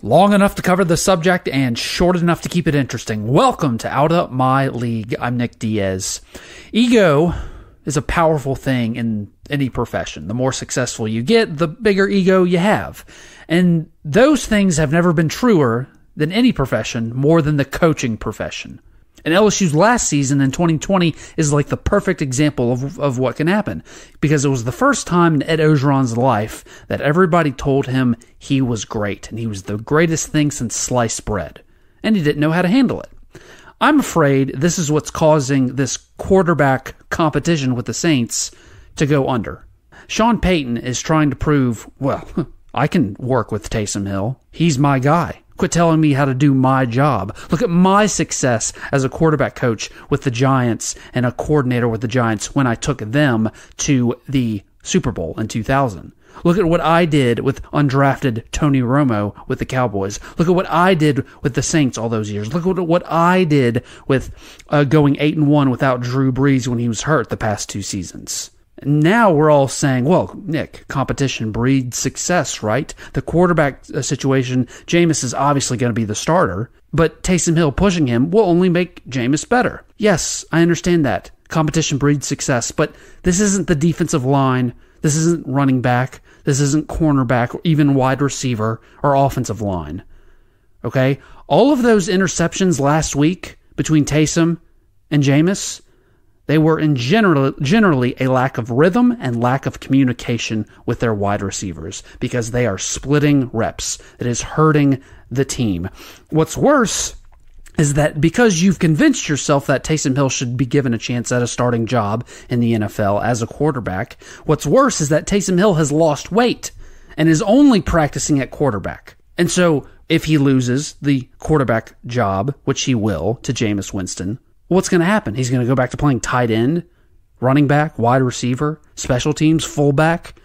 Long enough to cover the subject and short enough to keep it interesting. Welcome to Out of My League. I'm Nick Diaz. Ego is a powerful thing in any profession. The more successful you get, the bigger ego you have. And those things have never been truer than any profession, more than the coaching profession. And LSU's last season in 2020 is like the perfect example of what can happen, because it was the first time in Ed Orgeron's life that everybody told him he was great and he was the greatest thing since sliced bread, and he didn't know how to handle it. I'm afraid this is what's causing this quarterback competition with the Saints to go under. Sean Payton is trying to prove, well, I can work with Taysom Hill. He's my guy. Quit telling me how to do my job. Look at my success as a quarterback coach with the Giants and a coordinator with the Giants when I took them to the Super Bowl in 2000. Look at what I did with undrafted Tony Romo with the Cowboys. Look at what I did with the Saints all those years. Look at what I did with going 8-1 without Drew Brees when he was hurt the past 2 seasons. Now we're all saying, well, Nick, competition breeds success, right? The quarterback situation, Jameis is obviously going to be the starter, but Taysom Hill pushing him will only make Jameis better. Yes, I understand that. Competition breeds success, but this isn't the defensive line. This isn't running back. This isn't cornerback or even wide receiver or offensive line. Okay? All of those interceptions last week between Taysom and Jameis, they were in generally a lack of rhythm and lack of communication with their wide receivers because they are splitting reps. It is hurting the team. What's worse is that because you've convinced yourself that Taysom Hill should be given a chance at a starting job in the NFL as a quarterback, what's worse is that Taysom Hill has lost weight and is only practicing at quarterback. And so if he loses the quarterback job, which he will, to Jameis Winston, what's going to happen? He's going to go back to playing tight end, running back, wide receiver, special teams, fullback,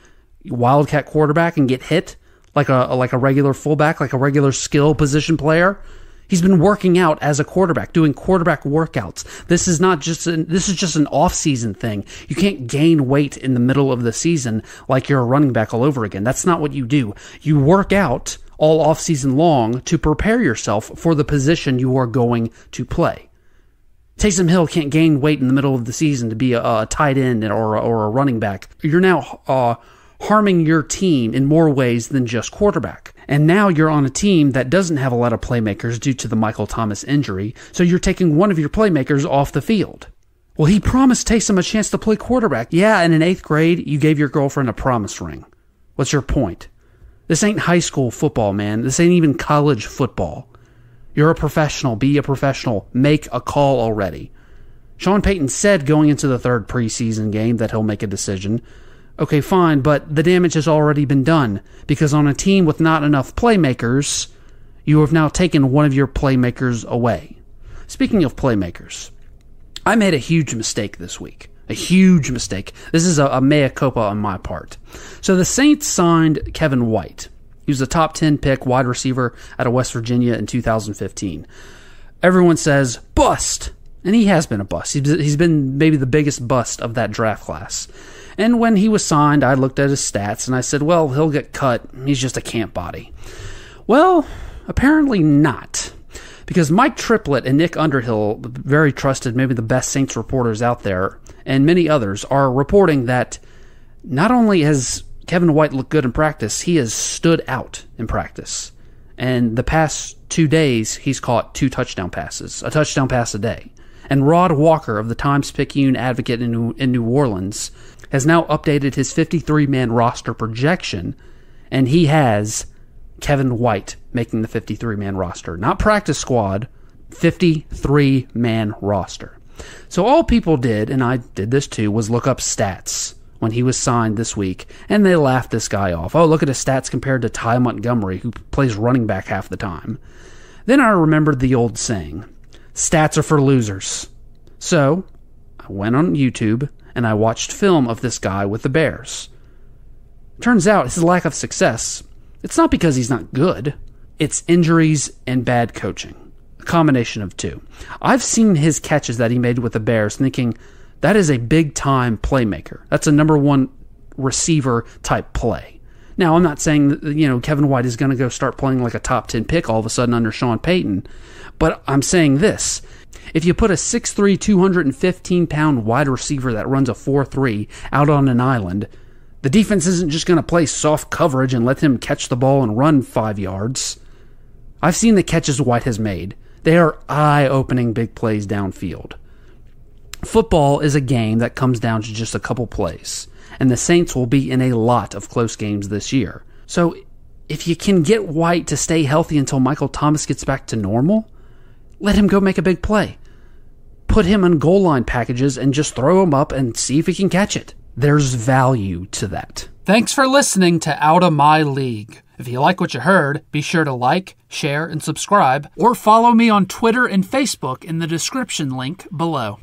wildcat quarterback, and get hit like a regular fullback, like a regular skill position player. He's been working out as a quarterback, doing quarterback workouts. This is just an off-season thing. You can't gain weight in the middle of the season like you're a running back all over again. That's not what you do. You work out all off-season long to prepare yourself for the position you are going to play. Taysom Hill can't gain weight in the middle of the season to be a tight end or a running back. You're now harming your team in more ways than just quarterback. And now you're on a team that doesn't have a lot of playmakers due to the Michael Thomas injury, so you're taking one of your playmakers off the field. Well, he promised Taysom a chance to play quarterback. Yeah, and in 8th grade, you gave your girlfriend a promise ring. What's your point? This ain't high school football, man. This ain't even college football. You're a professional. Be a professional. Make a call already. Sean Payton said going into the 3rd preseason game that he'll make a decision. Okay, fine, but the damage has already been done, because on a team with not enough playmakers, you have now taken one of your playmakers away. Speaking of playmakers, I made a huge mistake this week. A huge mistake. This is a mea culpa on my part. So the Saints signed Kevin White. He was a top 10 pick wide receiver out of West Virginia in 2015. Everyone says, bust. And he has been a bust. He's been maybe the biggest bust of that draft class. And when he was signed, I looked at his stats and I said, well, he'll get cut. He's just a camp body. Well, apparently not. Because Mike Triplett and Nick Underhill, very trusted, maybe the best Saints reporters out there, and many others, are reporting that not only has Kevin White looked good in practice, he has stood out in practice. And the past 2 days, he's caught 2 touchdown passes, a touchdown pass a day. And Rod Walker of the Times-Picayune Advocate in New Orleans has now updated his 53-man roster projection, and he has Kevin White making the 53-man roster. Not practice squad, 53-man roster. So all people did, and I did this too, was look up stats when he was signed this week, and they laughed this guy off. Oh, look at his stats compared to Ty Montgomery, who plays running back half the time. Then I remembered the old saying, stats are for losers. So I went on YouTube and I watched film of this guy with the Bears. Turns out his lack of success, it's not because he's not good. It's injuries and bad coaching. A combination of two. I've seen his catches that he made with the Bears thinking, that is a big-time playmaker. That's a number one receiver type play. Now, I'm not saying that, Kevin White is going to go start playing like a top 10 pick all of a sudden under Sean Payton, but I'm saying this. If you put a 6'3", 215-pound wide receiver that runs a 4.3 out on an island, the defense isn't just going to play soft coverage and let him catch the ball and run 5 yards. I've seen the catches White has made. They are eye-opening big plays downfield. Football is a game that comes down to just a couple plays, and the Saints will be in a lot of close games this year. So if you can get White to stay healthy until Michael Thomas gets back to normal, let him go make a big play. Put him in goal line packages and just throw him up and see if he can catch it. There's value to that. Thanks for listening to Out of My League. If you like what you heard, be sure to like, share, and subscribe, or follow me on Twitter and Facebook in the description link below.